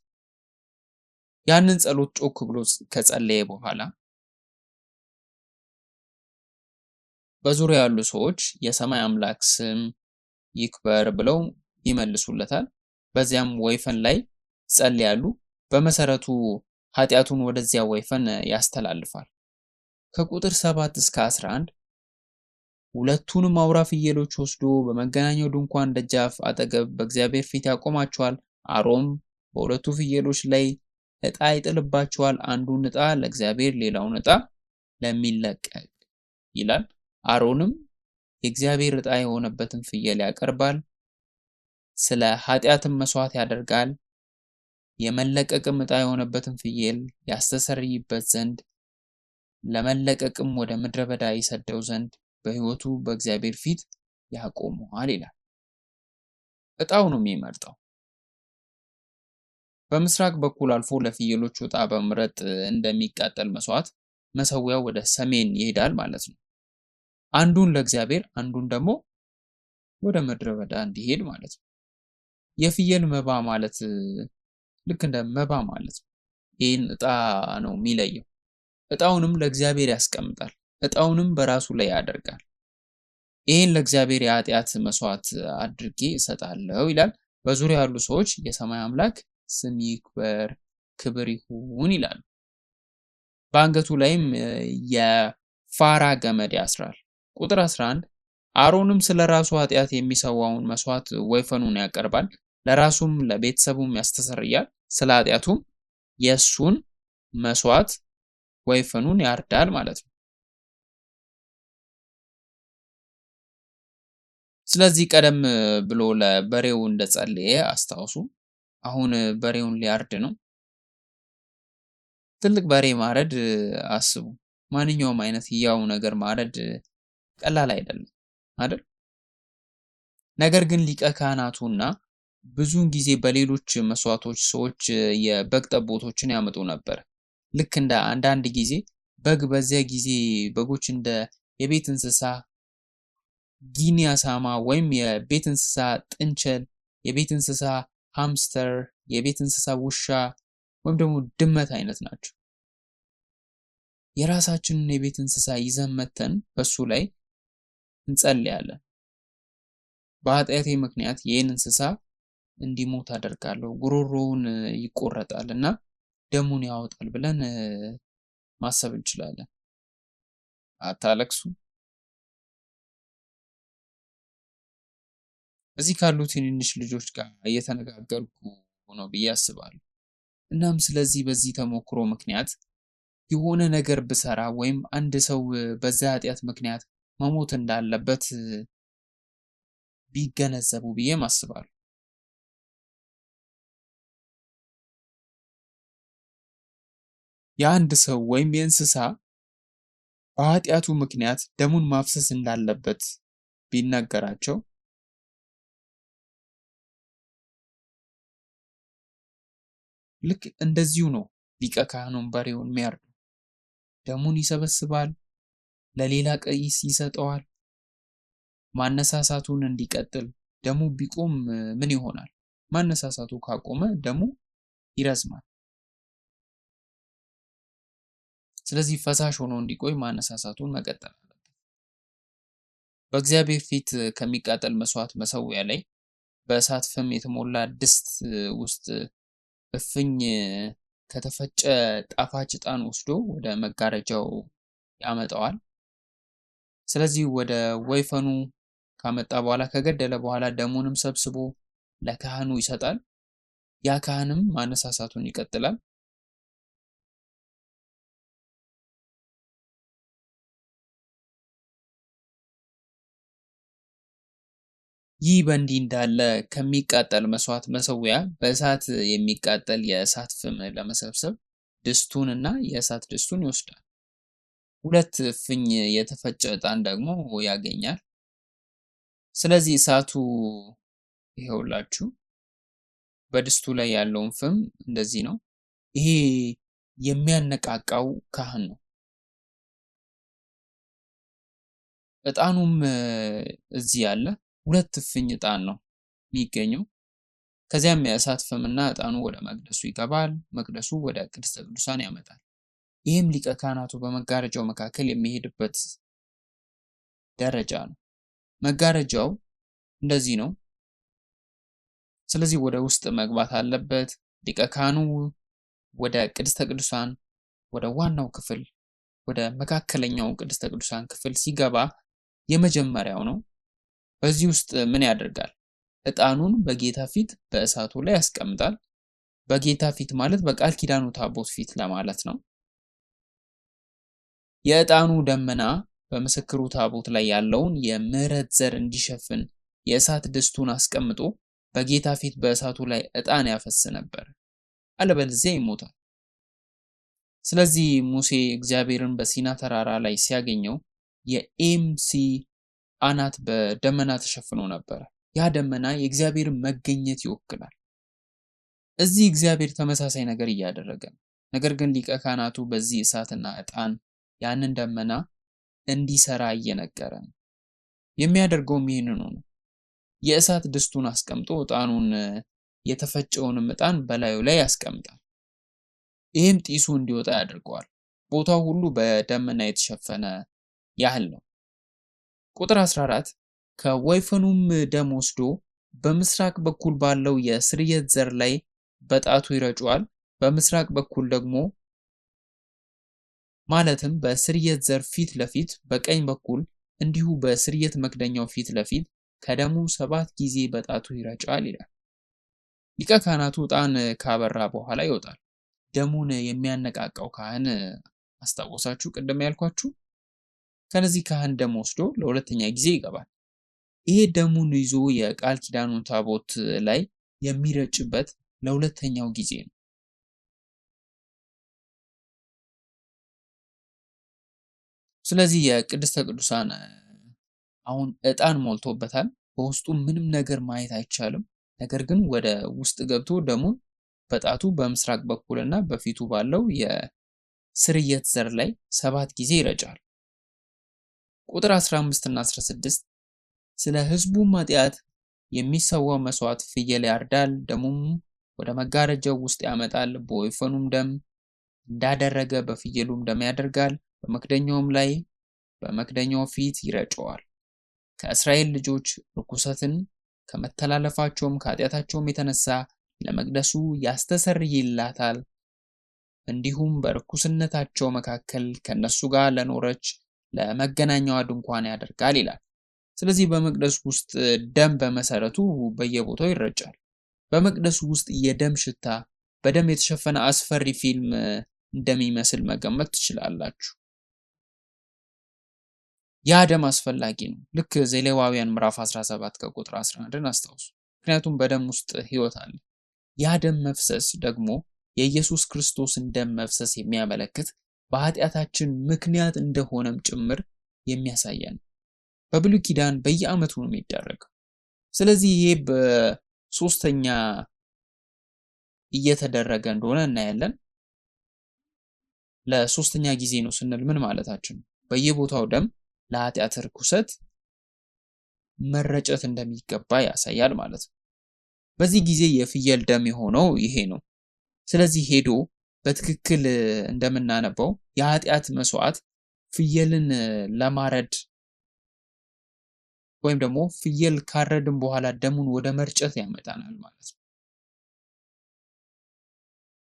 ያንን ጸሎት ጮክ ብሎ ከጸለየ በኋላ በዙሪያ ያሉ ሰዎች የሰማይ አምላክ ስም ይክበር ብለው ይመልሱለታል። በዚያም ወይፈን ላይ ይጸልያሉ። በመሰረቱ ኃጢአቱን ወደዚያ ወይፈን ያስተላልፋል። ከቁጥር 7 እስከ 11 ሁለቱንም አውራ ፍየሎች ወስዶ በመገናኛው ድንኳን ደጃፍ አጠገብ በእግዚአብሔር ፊት ያቆማቸዋል። አሮን በሁለቱ ፍየሎች ላይ ዕጣ ይጥልባቸዋል። አንዱን ዕጣ ለእግዚአብሔር፣ ሌላውን ዕጣ ለሚለቀቅ ይላል። አሮንም የእግዚአብሔር ዕጣ የሆነበትን ፍየል ያቀርባል፣ ስለ ኃጢአትም መስዋዕት ያደርጋል። የመለቀቅም ዕጣ የሆነበትን ፍየል ያስተሰርይበት ዘንድ ለመለቀቅም ወደ ምድረ በዳ ይሰደው ዘንድ በሕይወቱ በእግዚአብሔር ፊት ያቆመዋል ይላል። እጣው ነው የሚመርጠው። በምስራቅ በኩል አልፎ ለፍየሎች ዕጣ በመምረጥ እንደሚቃጠል መስዋዕት መሰዊያው ወደ ሰሜን ይሄዳል ማለት ነው። አንዱን ለእግዚአብሔር አንዱን ደግሞ ወደ ምድረ በዳ እንዲሄድ ማለት ነው። የፍየል መባ ማለት ልክ እንደ መባ ማለት ነው። ይህን ዕጣ ነው የሚለየው። ዕጣውንም ለእግዚአብሔር ያስቀምጣል። ዕጣውንም በራሱ ላይ ያደርጋል። ይህን ለእግዚአብሔር የኃጢአት መስዋዕት አድርጌ እሰጣለሁ ይላል። በዙሪያ ያሉ ሰዎች የሰማይ አምላክ ስም ይክበር፣ ክብር ይሁን ይላሉ። በአንገቱ ላይም የፋራ ገመድ ያስራል። ቁጥር 11 አሮንም ስለ ራሱ ኃጢአት የሚሰዋውን መስዋዕት ወይፈኑን ያቀርባል፣ ለራሱም ለቤተሰቡም ያስተሰርያል። ስለ ኃጢአቱም የእሱን መስዋዕት ወይፈኑን ያርዳል ማለት ነው። ስለዚህ ቀደም ብሎ ለበሬው እንደጸለየ አስታውሱ። አሁን በሬውን ሊያርድ ነው። ትልቅ በሬ ማረድ አስቡ። ማንኛውም አይነት ሕያው ነገር ማረድ ቀላል አይደለም አይደል? ነገር ግን ሊቀ ካህናቱና ብዙውን ጊዜ በሌሎች መስዋዕቶች ሰዎች የበግ ጠቦቶችን ያመጡ ነበር። ልክ እንደ አንዳንድ ጊዜ በግ በዚያ ጊዜ በጎች እንደ የቤት እንስሳ ጊኒ አሳማ ወይም የቤት እንስሳ ጥንቸል፣ የቤት እንስሳ ሃምስተር፣ የቤት እንስሳ ውሻ ወይም ደግሞ ድመት አይነት ናቸው። የራሳችንን የቤት እንስሳ ይዘን መተን በሱ ላይ እንጸልያለን። በኃጢአቴ ምክንያት ይህን እንስሳ እንዲሞት አደርጋለሁ፣ ጉሮሮውን ይቆረጣል እና ደሙን ያወጣል ብለን ማሰብ እንችላለን። አታለቅሱ። እዚህ ካሉ ትንንሽ ልጆች ጋር እየተነጋገርኩ ነው ብዬ አስባለሁ። እናም ስለዚህ በዚህ ተሞክሮ ምክንያት የሆነ ነገር ብሰራ ወይም አንድ ሰው በዛ ኃጢአት ምክንያት መሞት እንዳለበት ቢገነዘቡ ብዬም አስባለሁ። የአንድ ሰው ወይም የእንስሳ በኃጢአቱ ምክንያት ደሙን ማፍሰስ እንዳለበት ቢነገራቸው ልክ እንደዚሁ ነው ሊቀ ካህኑን በሬውን የሚያርዱ። ደሙን ይሰበስባል፣ ለሌላ ቀይስ ይሰጠዋል፣ ማነሳሳቱን እንዲቀጥል። ደሙ ቢቆም ምን ይሆናል? ማነሳሳቱ ካቆመ ደሙ ይረዝማል። ስለዚህ ፈሳሽ ሆኖ እንዲቆይ ማነሳሳቱን መቀጠል አለበት። በእግዚአብሔር ፊት ከሚቃጠል መስዋዕት መሰዊያ ላይ በእሳት ፍም የተሞላ ድስት ውስጥ እፍኝ ከተፈጨ ጣፋጭ ዕጣን ወስዶ ወደ መጋረጃው ያመጣዋል። ስለዚህ ወደ ወይፈኑ ካመጣ በኋላ ከገደለ በኋላ ደሙንም ሰብስቦ ለካህኑ ይሰጣል። ያ ካህንም ማነሳሳቱን ይቀጥላል። ይህ በእንዲህ እንዳለ ከሚቃጠል መስዋዕት መሰዊያ በእሳት የሚቃጠል የእሳት ፍም ለመሰብሰብ ድስቱን እና የእሳት ድስቱን ይወስዳል። 2 እፍኝ የተፈጨ ዕጣን ደግሞ ያገኛል። ስለዚህ እሳቱ ይሄውላችሁ በድስቱ ላይ ያለውን ፍም እንደዚህ ነው። ይሄ የሚያነቃቃው ካህን ነው። ዕጣኑም እዚህ ያለ 2 እፍኝ ዕጣን ነው የሚገኘው። ከዚያም የእሳት ፍምና ዕጣኑ ወደ መቅደሱ ይገባል። መቅደሱ ወደ ቅድስተ ቅዱሳን ያመጣል። ይህም ሊቀ ካህናቱ በመጋረጃው መካከል የሚሄድበት ደረጃ ነው። መጋረጃው እንደዚህ ነው። ስለዚህ ወደ ውስጥ መግባት አለበት። ሊቀ ካህኑ ወደ ቅድስተ ቅዱሳን ወደ ዋናው ክፍል ወደ መካከለኛው ቅድስተ ቅዱሳን ክፍል ሲገባ የመጀመሪያው ነው። በዚህ ውስጥ ምን ያደርጋል? ዕጣኑን በጌታ ፊት በእሳቱ ላይ ያስቀምጣል። በጌታ ፊት ማለት በቃል ኪዳኑ ታቦት ፊት ለማለት ነው። የዕጣኑ ደመና በምስክሩ ታቦት ላይ ያለውን የምህረት ዘር እንዲሸፍን የእሳት ድስቱን አስቀምጦ በጌታ ፊት በእሳቱ ላይ ዕጣን ያፈስ ነበር፣ አለበለዚያ ይሞታል። ስለዚህ ሙሴ እግዚአብሔርን በሲና ተራራ ላይ ሲያገኘው የኤምሲ አናት በደመና ተሸፍኖ ነበር። ያ ደመና የእግዚአብሔርን መገኘት ይወክላል። እዚህ እግዚአብሔር ተመሳሳይ ነገር እያደረገ ነው። ነገር ግን ሊቀ ካህናቱ በዚህ እሳትና ዕጣን ያንን ደመና እንዲሰራ እየነገረ ነው። የሚያደርገውም ይህንኑ ነው። የእሳት ድስቱን አስቀምጦ ዕጣኑን የተፈጨውንም ዕጣን በላዩ ላይ ያስቀምጣል። ይህም ጢሱ እንዲወጣ ያደርገዋል። ቦታው ሁሉ በደመና የተሸፈነ ያህል ነው። ቁጥር 14 ከወይፈኑም ደም ወስዶ በምስራቅ በኩል ባለው የስርየት ዘር ላይ በጣቱ ይረጨዋል። በምስራቅ በኩል ደግሞ ማለትም በስርየት ዘር ፊት ለፊት በቀኝ በኩል እንዲሁ በስርየት መክደኛው ፊት ለፊት ከደሙ 7 ጊዜ በጣቱ ይረጫል ይላል። ሊቀ ካህናቱ ዕጣን ካበራ በኋላ ይወጣል። ደሙን የሚያነቃቃው ካህን አስታወሳችሁ? ቅድም ያልኳችሁ ከነዚህ ካህን ደም ወስዶ ለሁለተኛ ጊዜ ይገባል። ይሄ ደሙን ይዞ የቃል ኪዳኑን ታቦት ላይ የሚረጭበት ለሁለተኛው ጊዜ ነው። ስለዚህ የቅድስተ ቅዱሳን አሁን ዕጣን ሞልቶበታል። በውስጡ ምንም ነገር ማየት አይቻልም። ነገር ግን ወደ ውስጥ ገብቶ ደሙን በጣቱ በምስራቅ በኩልና በፊቱ ባለው የስርየት ዘር ላይ 7 ጊዜ ይረጫል። ቁጥር 15 እና 16 ስለ ሕዝቡም ኃጢአት የሚሰዋው መስዋዕት ፍየል ያርዳል፣ ደሙም ወደ መጋረጃው ውስጥ ያመጣል። በወይፈኑም ደም እንዳደረገ በፍየሉም ደም ያደርጋል። በመክደኛውም ላይ በመክደኛው ፊት ይረጨዋል። ከእስራኤል ልጆች ርኩሰትን ከመተላለፋቸውም ከኃጢአታቸውም የተነሳ ለመቅደሱ ያስተሰርይላታል። እንዲሁም በርኩስነታቸው መካከል ከነሱ ጋር ለኖረች ለመገናኛዋ ድንኳን ያደርጋል ይላል። ስለዚህ በመቅደሱ ውስጥ ደም በመሰረቱ በየቦታው ይረጫል። በመቅደሱ ውስጥ የደም ሽታ በደም የተሸፈነ አስፈሪ ፊልም እንደሚመስል መገመት ትችላላችሁ። ያ ደም አስፈላጊ ነው። ልክ ዘሌዋውያን ምዕራፍ 17 ከቁጥር 11ን አስታውሱ። ምክንያቱም በደም ውስጥ ሕይወት አለ። ያ ደም መፍሰስ ደግሞ የኢየሱስ ክርስቶስን ደም መፍሰስ የሚያመለክት በኃጢአታችን ምክንያት እንደሆነም ጭምር የሚያሳየን። በብሉይ ኪዳን በየዓመቱ ነው የሚደረገው። ስለዚህ ይሄ በሶስተኛ እየተደረገ እንደሆነ እናያለን። ለሶስተኛ ጊዜ ነው ስንል ምን ማለታችን ነው? በየቦታው ደም ለኃጢአት ርኩሰት መረጨት እንደሚገባ ያሳያል ማለት ነው። በዚህ ጊዜ የፍየል ደም የሆነው ይሄ ነው። ስለዚህ ሄዶ በትክክል እንደምናነበው የኃጢአት መስዋዕት ፍየልን ለማረድ ወይም ደግሞ ፍየል ካረድን በኋላ ደሙን ወደ መርጨት ያመጣናል ማለት ነው።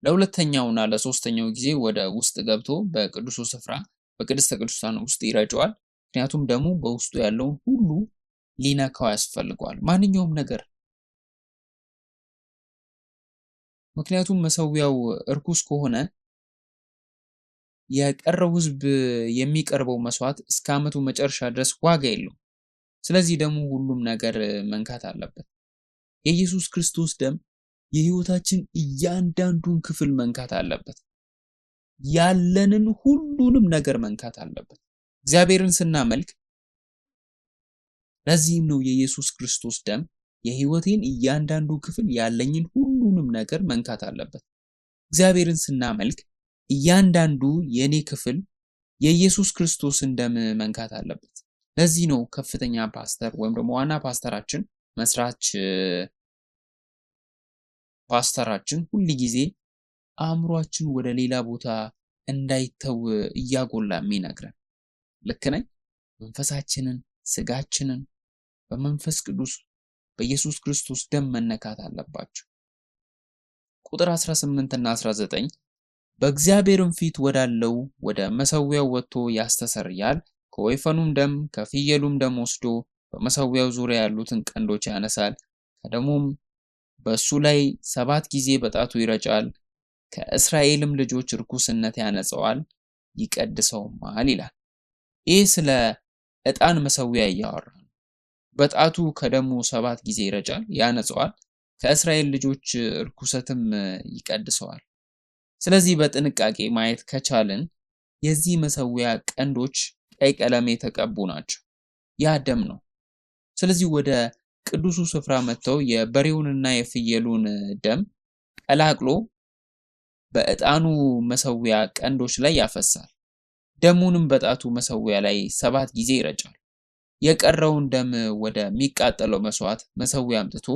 ለሁለተኛውና ለሶስተኛው ጊዜ ወደ ውስጥ ገብቶ በቅዱሱ ስፍራ በቅድስተ ቅዱሳን ውስጥ ይረጨዋል። ምክንያቱም ደሙ በውስጡ ያለውን ሁሉ ሊነካው ያስፈልገዋል፣ ማንኛውም ነገር። ምክንያቱም መሰዊያው እርኩስ ከሆነ የቀረው ሕዝብ የሚቀርበው መስዋዕት እስከ ዓመቱ መጨረሻ ድረስ ዋጋ የለውም። ስለዚህ ደሙ ሁሉም ነገር መንካት አለበት። የኢየሱስ ክርስቶስ ደም የሕይወታችን እያንዳንዱን ክፍል መንካት አለበት። ያለንን ሁሉንም ነገር መንካት አለበት። እግዚአብሔርን ስናመልክ ለዚህም ነው የኢየሱስ ክርስቶስ ደም የሕይወቴን እያንዳንዱ ክፍል ያለኝን ሁሉንም ነገር መንካት አለበት። እግዚአብሔርን ስናመልክ እያንዳንዱ የኔ ክፍል የኢየሱስ ክርስቶስን ደም መንካት አለበት። ለዚህ ነው ከፍተኛ ፓስተር ወይም ደግሞ ዋና ፓስተራችን መስራች ፓስተራችን ሁል ጊዜ አእምሯችን ወደ ሌላ ቦታ እንዳይተው እያጎላ የሚነግረን። ልክ ነኝ? መንፈሳችንን፣ ስጋችንን በመንፈስ ቅዱስ በኢየሱስ ክርስቶስ ደም መነካት አለባቸው። ቁጥር 18 እና 19 በእግዚአብሔርም ፊት ወዳለው ወደ መሰዊያው ወጥቶ ያስተሰርያል። ከወይፈኑም ደም ከፍየሉም ደም ወስዶ በመሰዊያው ዙሪያ ያሉትን ቀንዶች ያነሳል። ከደሙም በእሱ ላይ 7 ጊዜ በጣቱ ይረጫል። ከእስራኤልም ልጆች ርኩስነት ያነጸዋል፣ ይቀድሰውማል ይላል። ይህ ስለ ዕጣን መሰዊያ እያወራ ነው። በጣቱ ከደሙ 7 ጊዜ ይረጫል፣ ያነጸዋል። ከእስራኤል ልጆች ርኩሰትም ይቀድሰዋል። ስለዚህ በጥንቃቄ ማየት ከቻልን የዚህ መሰዊያ ቀንዶች ቀይ ቀለም የተቀቡ ናቸው። ያ ደም ነው። ስለዚህ ወደ ቅዱሱ ስፍራ መጥተው የበሬውንና የፍየሉን ደም ቀላቅሎ በዕጣኑ መሠዊያ ቀንዶች ላይ ያፈሳል። ደሙንም በጣቱ መሠዊያ ላይ 7 ጊዜ ይረጫል። የቀረውን ደም ወደሚቃጠለው መሥዋዕት መሠዊያ አምጥቶ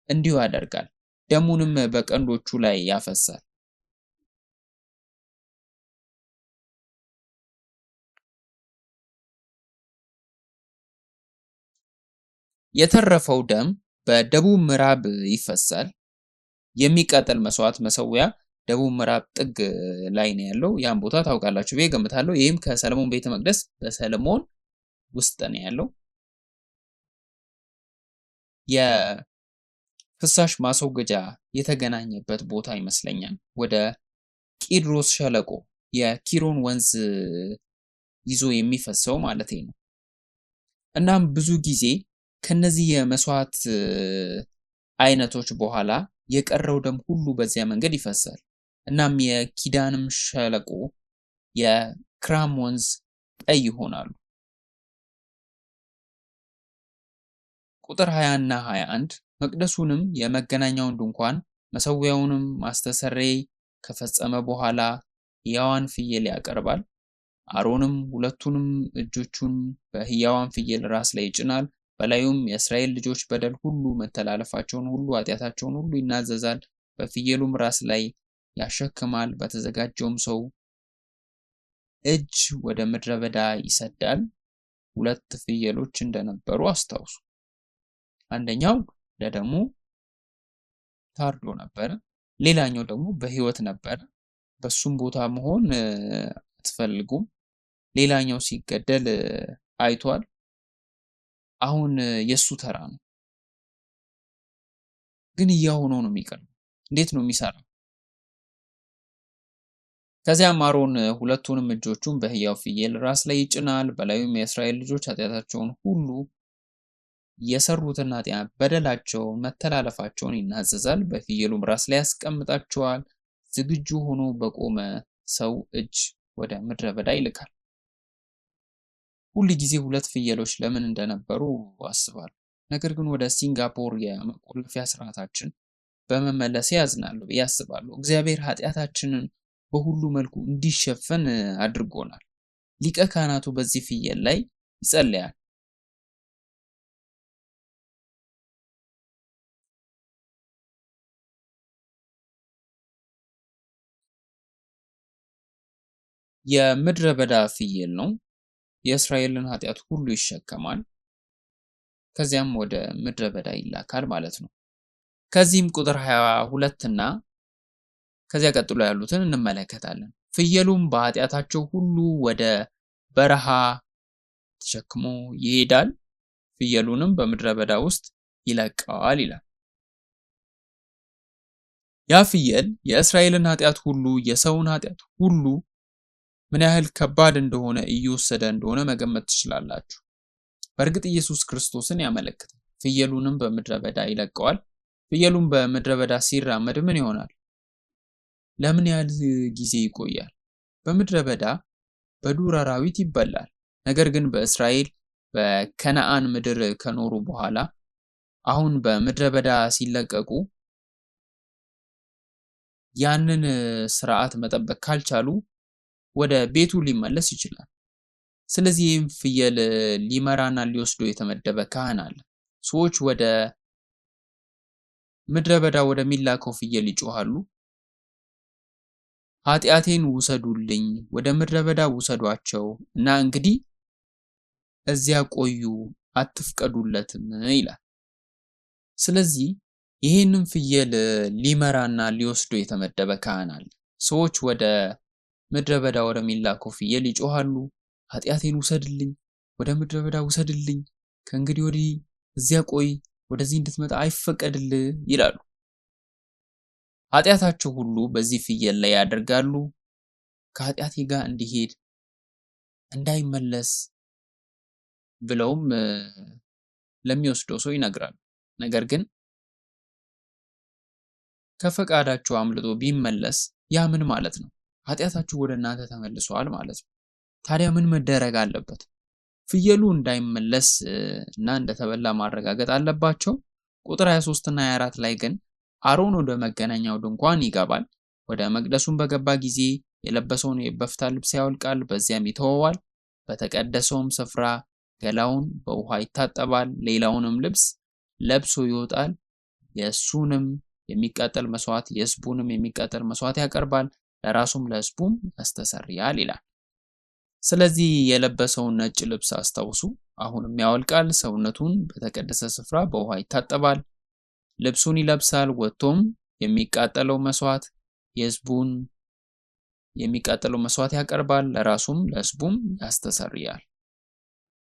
እንዲሁ ያደርጋል። ደሙንም በቀንዶቹ ላይ ያፈሳል። የተረፈው ደም በደቡብ ምዕራብ ይፈሳል። የሚቃጠል መሥዋዕት መሠዊያ ደቡብ ምዕራብ ጥግ ላይ ነው ያለው። ያን ቦታ ታውቃላችሁ ብዬ እገምታለሁ። ይህም ከሰለሞን ቤተ መቅደስ በሰለሞን ውስጥ ነው ያለው። የፍሳሽ ማስወገጃ የተገናኘበት ቦታ ይመስለኛል። ወደ ቂድሮስ ሸለቆ የኪሮን ወንዝ ይዞ የሚፈሰው ማለት ነው። እናም ብዙ ጊዜ ከነዚህ የመስዋዕት አይነቶች በኋላ የቀረው ደም ሁሉ በዚያ መንገድ ይፈሳል። እናም የኪዳንም ሸለቆ የክራም ወንዝ ቀይ ይሆናሉ። ቁጥር 20 እና 21 መቅደሱንም የመገናኛውን ድንኳን መሠዊያውንም ማስተስረይ ከፈጸመ በኋላ ሕያዋን ፍየል ያቀርባል። አሮንም ሁለቱንም እጆቹን በሕያዋን ፍየል ራስ ላይ ይጭናል። በላዩም የእስራኤል ልጆች በደል ሁሉ፣ መተላለፋቸውን ሁሉ፣ ኃጢአታቸውን ሁሉ ይናዘዛል። በፍየሉም ራስ ላይ ያሸክማል። በተዘጋጀውም ሰው እጅ ወደ ምድረ በዳ ይሰዳል። 2 ፍየሎች እንደነበሩ አስታውሱ። አንደኛው ለደሙ ታርዶ ነበረ፣ ሌላኛው ደግሞ በሕይወት ነበረ። በሱም ቦታ መሆን አትፈልጉም። ሌላኛው ሲገደል አይቷል። አሁን የሱ ተራ ነው። ግን እያሆነው ነው የሚቀርበው። እንዴት ነው የሚሰራው? ከዚያም አሮን ሁለቱንም እጆቹን በሕያው ፍየል ራስ ላይ ይጭናል። በላዩም የእስራኤል ልጆች ኃጢአታቸውን ሁሉ የሰሩትን ኃጢአት በደላቸውን፣ መተላለፋቸውን ይናዘዛል። በፍየሉም ራስ ላይ ያስቀምጣቸዋል። ዝግጁ ሆኖ በቆመ ሰው እጅ ወደ ምድረ በዳ ይልካል። ሁል ጊዜ 2 ፍየሎች ለምን እንደነበሩ አስባለሁ። ነገር ግን ወደ ሲንጋፖር የመቆለፊያ ስርዓታችን በመመለስ ያዝናሉ ብዬ አስባለሁ። እግዚአብሔር ኃጢአታችንን በሁሉ መልኩ እንዲሸፈን አድርጎናል። ሊቀ ካህናቱ በዚህ ፍየል ላይ ይጸልያል። የምድረ በዳ ፍየል ነው። የእስራኤልን ኃጢአት ሁሉ ይሸከማል። ከዚያም ወደ ምድረ በዳ ይላካል ማለት ነው። ከዚህም ቁጥር 22 እና ከዚያ ቀጥሎ ያሉትን እንመለከታለን። ፍየሉም በኃጢአታቸው ሁሉ ወደ በረሃ ተሸክሞ ይሄዳል፣ ፍየሉንም በምድረ በዳ ውስጥ ይለቀዋል ይላል። ያ ፍየል የእስራኤልን ኃጢአት ሁሉ፣ የሰውን ኃጢአት ሁሉ ምን ያህል ከባድ እንደሆነ እየወሰደ እንደሆነ መገመት ትችላላችሁ። በእርግጥ ኢየሱስ ክርስቶስን ያመለክታል። ፍየሉንም በምድረ በዳ ይለቀዋል። ፍየሉም በምድረ በዳ ሲራመድ ምን ይሆናል? ለምን ያህል ጊዜ ይቆያል? በምድረ በዳ በዱር አራዊት ይበላል። ነገር ግን በእስራኤል በከነዓን ምድር ከኖሩ በኋላ አሁን በምድረ በዳ ሲለቀቁ ያንን ስርዓት መጠበቅ ካልቻሉ ወደ ቤቱ ሊመለስ ይችላል። ስለዚህ ይህም ፍየል ሊመራና ሊወስዶ የተመደበ ካህን አለ። ሰዎች ወደ ምድረ በዳ ወደሚላከው ፍየል ይጮሃሉ፣ ኃጢአቴን ውሰዱልኝ፣ ወደ ምድረ በዳ ውሰዷቸው እና እንግዲህ እዚያ ቆዩ፣ አትፍቀዱለትም ይላል። ስለዚህ ይህንን ፍየል ሊመራና ሊወስዶ የተመደበ ካህን አለ። ሰዎች ወደ ምድረ በዳ ወደሚላከው ፍየል ይጮሃሉ፣ ኃጢአቴን ውሰድልኝ፣ ወደ ምድረ በዳ ውሰድልኝ፣ ከእንግዲህ ወዲህ እዚያ ቆይ፣ ወደዚህ እንድትመጣ አይፈቀድልህ ይላሉ። ኃጢአታቸው ሁሉ በዚህ ፍየል ላይ ያደርጋሉ። ከኃጢአቴ ጋር እንዲሄድ እንዳይመለስ ብለውም ለሚወስደው ሰው ይነግራሉ። ነገር ግን ከፈቃዳቸው አምልጦ ቢመለስ ያ ምን ማለት ነው? ኃጢአታችሁ ወደ እናንተ ተመልሷል ማለት ነው። ታዲያ ምን መደረግ አለበት? ፍየሉ እንዳይመለስ እና እንደተበላ ማረጋገጥ አለባቸው። ቁጥር 23 እና 24 ላይ ግን አሮን ወደ መገናኛው ድንኳን ይገባል። ወደ መቅደሱም በገባ ጊዜ የለበሰውን የበፍታ ልብስ ያወልቃል፣ በዚያም ይተወዋል። በተቀደሰውም ስፍራ ገላውን በውሃ ይታጠባል፣ ሌላውንም ልብስ ለብሶ ይወጣል። የእሱንም የሚቃጠል መስዋዕት የሕዝቡንም የሚቃጠል መስዋዕት ያቀርባል፣ ለራሱም ለሕዝቡም ያስተሰርያል ይላል። ስለዚህ የለበሰውን ነጭ ልብስ አስታውሱ። አሁንም ያወልቃል፣ ሰውነቱን በተቀደሰ ስፍራ በውሃ ይታጠባል፣ ልብሱን ይለብሳል፣ ወጥቶም የሚቃጠለው መስዋዕት የሕዝቡን የሚቃጠለው መስዋዕት ያቀርባል፣ ለራሱም ለሕዝቡም ያስተሰርያል።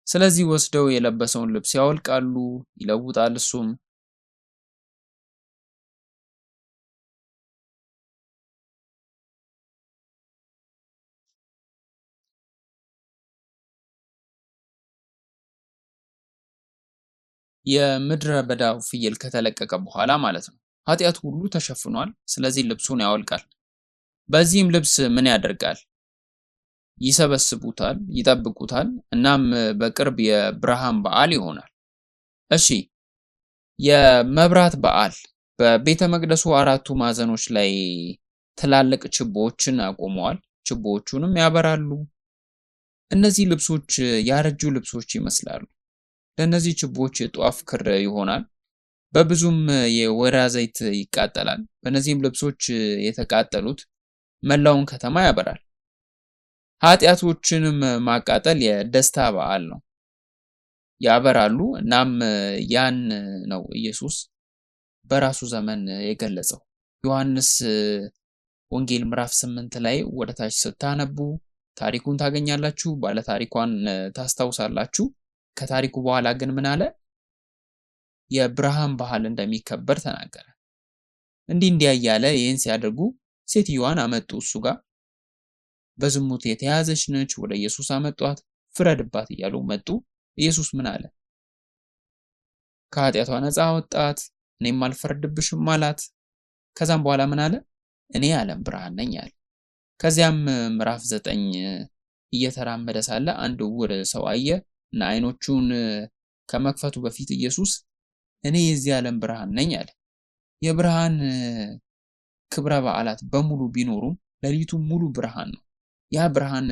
ስለዚህ ወስደው የለበሰውን ልብስ ያወልቃሉ፣ ይለውጣል። እሱም የምድረ በዳው ፍየል ከተለቀቀ በኋላ ማለት ነው። ኃጢአቱ ሁሉ ተሸፍኗል። ስለዚህ ልብሱን ያወልቃል። በዚህም ልብስ ምን ያደርጋል? ይሰበስቡታል፣ ይጠብቁታል። እናም በቅርብ የብርሃን በዓል ይሆናል። እሺ፣ የመብራት በዓል በቤተ መቅደሱ አራቱ ማዕዘኖች ላይ ትላልቅ ችቦዎችን አቆመዋል። ችቦዎቹንም ያበራሉ። እነዚህ ልብሶች ያረጁ ልብሶች ይመስላሉ። ለእነዚህ ችቦዎች የጧፍ ክር ይሆናል። በብዙም የወይራ ዘይት ይቃጠላል። በእነዚህም ልብሶች የተቃጠሉት መላውን ከተማ ያበራል። ኃጢአቶችንም ማቃጠል የደስታ በዓል ነው። ያበራሉ። እናም ያን ነው ኢየሱስ በራሱ ዘመን የገለጸው። ዮሐንስ ወንጌል ምዕራፍ 8 ላይ ወደታች ስታነቡ ታሪኩን ታገኛላችሁ። ባለ ታሪኳን ታስታውሳላችሁ። ከታሪኩ በኋላ ግን ምን አለ? የብርሃን በዓል እንደሚከበር ተናገረ። እንዲህ እያለ ይህን ሲያደርጉ ሴትዮዋን አመጡ እሱ ጋር። በዝሙት የተያዘች ነች። ወደ ኢየሱስ አመጧት። ፍረድባት እያሉ መጡ። ኢየሱስ ምን አለ? ከኃጢአቷ ነፃ አወጣት፣ እኔም አልፈርድብሽም አላት። ከዛም በኋላ ምን አለ? እኔ የዓለም ብርሃን ነኝ አለ። ከዚያም ምዕራፍ 9 እየተራመደ ሳለ አንድ ዕውር ሰው አየ እና አይኖቹን ከመክፈቱ በፊት ኢየሱስ እኔ የዚህ ዓለም ብርሃን ነኝ አለ። የብርሃን ክብረ በዓላት በሙሉ ቢኖሩም ሌሊቱ ሙሉ ብርሃን ነው። ያ ብርሃን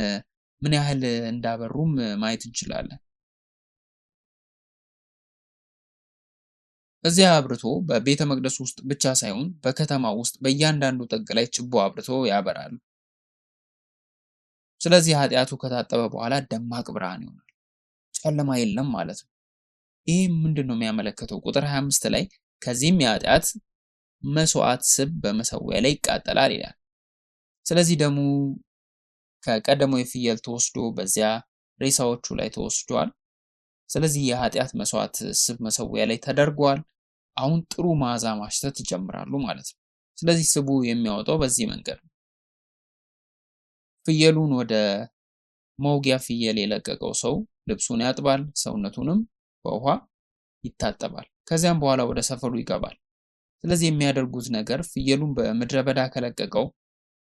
ምን ያህል እንዳበሩም ማየት እንችላለን። እዚያ አብርቶ በቤተ መቅደስ ውስጥ ብቻ ሳይሆን በከተማ ውስጥ በእያንዳንዱ ጥግ ላይ ችቦ አብርቶ ያበራሉ። ስለዚህ ኃጢአቱ ከታጠበ በኋላ ደማቅ ብርሃን ይሆናል። ጨለማ የለም ማለት ነው። ይህም ምንድን ነው የሚያመለክተው? ቁጥር 25 ላይ ከዚህም የኃጢአት መስዋዕት ስብ በመሰዊያ ላይ ይቃጠላል ይላል። ስለዚህ ደሙ ከቀደመው የፍየል ተወስዶ በዚያ ሬሳዎቹ ላይ ተወስዷል። ስለዚህ የኃጢአት መስዋዕት ስብ መሰዊያ ላይ ተደርጓል። አሁን ጥሩ መዓዛ ማሽተት ይጀምራሉ ማለት ነው። ስለዚህ ስቡ የሚያወጣው በዚህ መንገድ ነው። ፍየሉን ወደ መውጊያ ፍየል የለቀቀው ሰው ልብሱን ያጥባል፣ ሰውነቱንም በውሃ ይታጠባል። ከዚያም በኋላ ወደ ሰፈሩ ይገባል። ስለዚህ የሚያደርጉት ነገር ፍየሉን በምድረ በዳ ከለቀቀው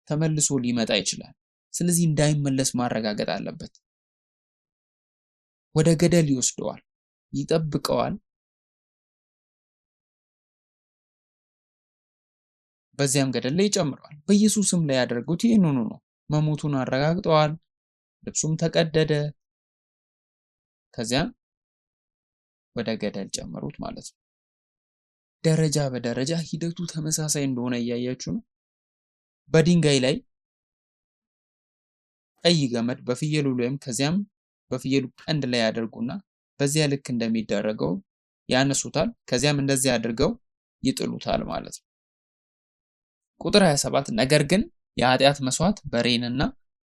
ተመልሶ ሊመጣ ይችላል። ስለዚህ እንዳይመለስ ማረጋገጥ አለበት። ወደ ገደል ይወስደዋል፣ ይጠብቀዋል። በዚያም ገደል ላይ ይጨምረዋል። በኢየሱስም ላይ ያደረጉት ይህንኑ ነው። መሞቱን አረጋግጠዋል። ልብሱም ተቀደደ። ከዚያም ወደ ገደል ጨመሩት ማለት ነው። ደረጃ በደረጃ ሂደቱ ተመሳሳይ እንደሆነ እያያችሁ ነው። በድንጋይ ላይ ቀይ ገመድ በፍየሉ ላይም ከዚያም በፍየሉ ቀንድ ላይ ያደርጉና በዚያ ልክ እንደሚደረገው ያነሱታል። ከዚያም እንደዚህ አድርገው ይጥሉታል ማለት ነው። ቁጥር 27 ነገር ግን የኃጢአት መስዋዕት በሬንና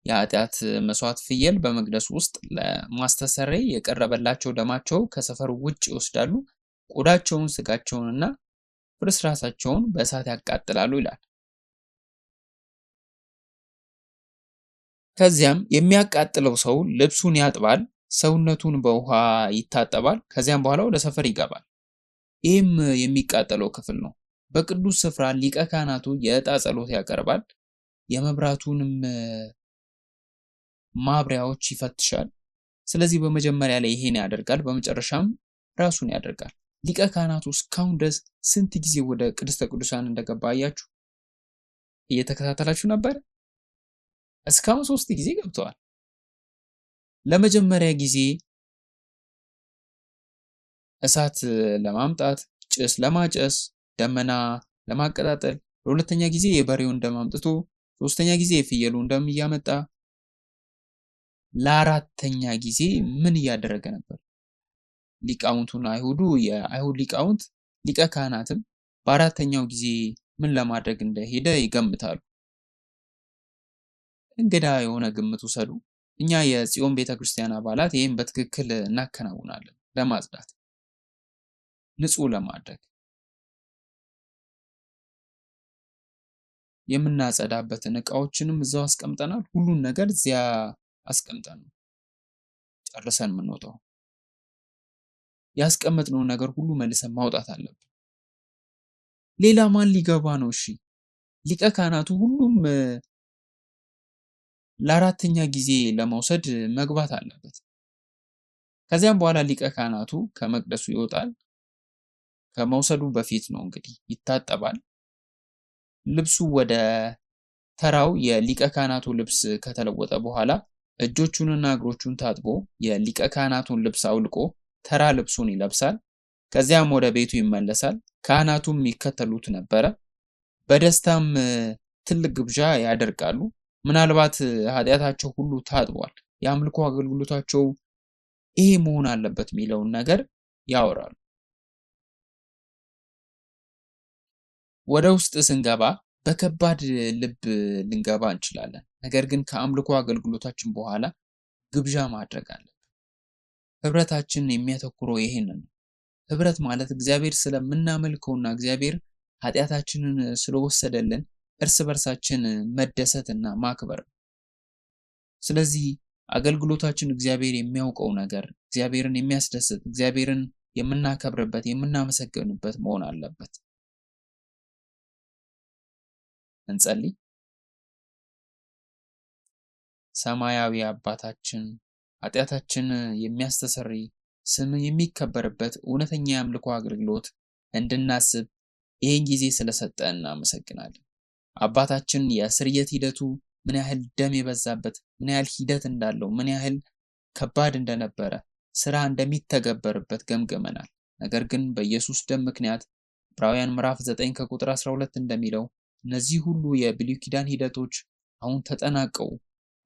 የኃጢአት መስዋዕት ፍየል በመቅደስ ውስጥ ለማስተሰረይ የቀረበላቸው ደማቸው ከሰፈሩ ውጭ ይወስዳሉ፣ ቆዳቸውን፣ ስጋቸውንና ፍርስራሳቸውን በእሳት ያቃጥላሉ ይላል። ከዚያም የሚያቃጥለው ሰው ልብሱን ያጥባል፣ ሰውነቱን በውሃ ይታጠባል። ከዚያም በኋላ ወደ ሰፈር ይገባል። ይህም የሚቃጠለው ክፍል ነው። በቅዱስ ስፍራ ሊቀ ካህናቱ የዕጣ ጸሎት ያቀርባል። የመብራቱንም ማብሪያዎች ይፈትሻል። ስለዚህ በመጀመሪያ ላይ ይሄን ያደርጋል፣ በመጨረሻም ራሱን ያደርጋል። ሊቀ ካህናቱ እስካሁን ድረስ ስንት ጊዜ ወደ ቅድስተ ቅዱሳን እንደገባ አያችሁ? እየተከታተላችሁ ነበር? እስካሁን 3 ጊዜ ገብተዋል። ለመጀመሪያ ጊዜ እሳት ለማምጣት፣ ጭስ ለማጨስ፣ ደመና ለማቀጣጠል፣ ለሁለተኛ ጊዜ የበሬውን ደም አምጥቶ፣ ሶስተኛ ጊዜ የፍየሉን ደም እያመጣ፣ ለአራተኛ ጊዜ ምን እያደረገ ነበር? የአይሁድ ሊቃውንት ሊቀ ካህናትም በአራተኛው ጊዜ ምን ለማድረግ እንደሄደ ይገምታሉ። እንግዳ የሆነ ግምት ውሰዱ። እኛ የጽዮን ቤተክርስቲያን አባላት ይህን በትክክል እናከናውናለን። ለማጽዳት፣ ንጹህ ለማድረግ የምናጸዳበትን እቃዎችንም እዛው አስቀምጠናል። ሁሉን ነገር እዚያ አስቀምጠን ነው ጨርሰን የምንወጣው። ያስቀመጥነውን ነገር ሁሉ መልሰን ማውጣት አለብን። ሌላ ማን ሊገባ ነው? እሺ ሊቀ ካህናቱ ሁሉም ለአራተኛ ጊዜ ለመውሰድ መግባት አለበት። ከዚያም በኋላ ሊቀ ካህናቱ ከመቅደሱ ይወጣል። ከመውሰዱ በፊት ነው እንግዲህ ይታጠባል። ልብሱ ወደ ተራው የሊቀ ካህናቱ ልብስ ከተለወጠ በኋላ እጆቹንና እግሮቹን ታጥቦ የሊቀ ካህናቱን ልብስ አውልቆ ተራ ልብሱን ይለብሳል። ከዚያም ወደ ቤቱ ይመለሳል። ካህናቱም ይከተሉት ነበረ። በደስታም ትልቅ ግብዣ ያደርጋሉ። ምናልባት ኃጢአታቸው ሁሉ ታጥቧል፣ የአምልኮ አገልግሎታቸው ይሄ መሆን አለበት የሚለውን ነገር ያወራሉ። ወደ ውስጥ ስንገባ በከባድ ልብ ልንገባ እንችላለን። ነገር ግን ከአምልኮ አገልግሎታችን በኋላ ግብዣ ማድረግ አለብን። ህብረታችን የሚያተኩረው ይሄንን ነው። ህብረት ማለት እግዚአብሔር ስለምናመልከውና እግዚአብሔር ኃጢአታችንን ስለወሰደልን እርስ በርሳችን መደሰትና ማክበር ነው። ስለዚህ አገልግሎታችን እግዚአብሔር የሚያውቀው ነገር፣ እግዚአብሔርን የሚያስደስት፣ እግዚአብሔርን የምናከብርበት፣ የምናመሰግንበት መሆን አለበት። እንጸልይ። ሰማያዊ አባታችን ኃጢአታችን የሚያስተሰርይ ስምህ የሚከበርበት እውነተኛ የአምልኮ አገልግሎት እንድናስብ ይህን ጊዜ ስለሰጠን እናመሰግናለን። አባታችን የስርየት ሂደቱ ምን ያህል ደም የበዛበት፣ ምን ያህል ሂደት እንዳለው፣ ምን ያህል ከባድ እንደነበረ፣ ስራ እንደሚተገበርበት ገምገመናል። ነገር ግን በኢየሱስ ደም ምክንያት ዕብራውያን ምዕራፍ 9 ከቁጥር 12 እንደሚለው እነዚህ ሁሉ የብሉይ ኪዳን ሂደቶች አሁን ተጠናቀው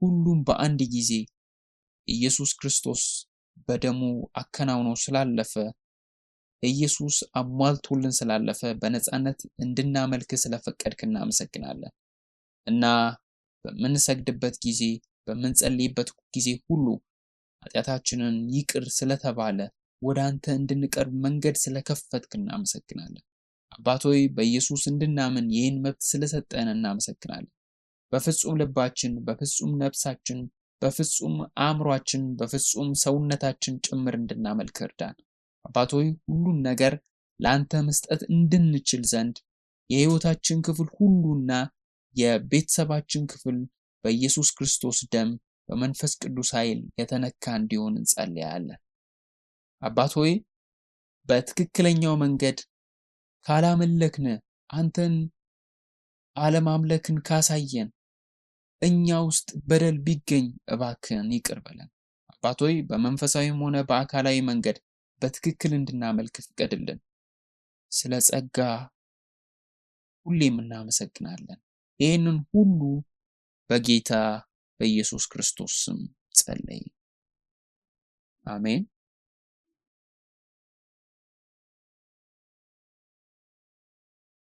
ሁሉም በአንድ ጊዜ ኢየሱስ ክርስቶስ በደሙ አከናውኖ ስላለፈ፣ ኢየሱስ አሟልቶልን ስላለፈ በነፃነት እንድናመልክ ስለፈቀድክ እናመሰግናለን እና በምንሰግድበት ጊዜ፣ በምንጸልይበት ጊዜ ሁሉ ኃጢአታችንን ይቅር ስለተባለ ወደ አንተ እንድንቀርብ መንገድ ስለከፈትክ እናመሰግናለን። አባት ሆይ በኢየሱስ እንድናምን ይህን መብት ስለሰጠን እናመሰግናለን። በፍጹም ልባችን፣ በፍጹም ነፍሳችን፣ በፍጹም አእምሯችን፣ በፍጹም ሰውነታችን ጭምር እንድናመልክ እርዳን። አባት ሆይ ሁሉን ነገር ለአንተ መስጠት እንድንችል ዘንድ የሕይወታችን ክፍል ሁሉና የቤተሰባችን ክፍል በኢየሱስ ክርስቶስ ደም በመንፈስ ቅዱስ ኃይል የተነካ እንዲሆን እንጸልያለን። አባት ሆይ በትክክለኛው መንገድ ካላመለክን፣ አንተን አለማምለክን ካሳየን፣ እኛ ውስጥ በደል ቢገኝ እባክህን ይቅር በለን። አባት ሆይ በመንፈሳዊም ሆነ በአካላዊ መንገድ በትክክል እንድናመልክ ፍቀድልን። ስለ ጸጋ ሁሌም እናመሰግናለን። ይህንን ሁሉ በጌታ በኢየሱስ ክርስቶስ ስም ጸለይን። አሜን።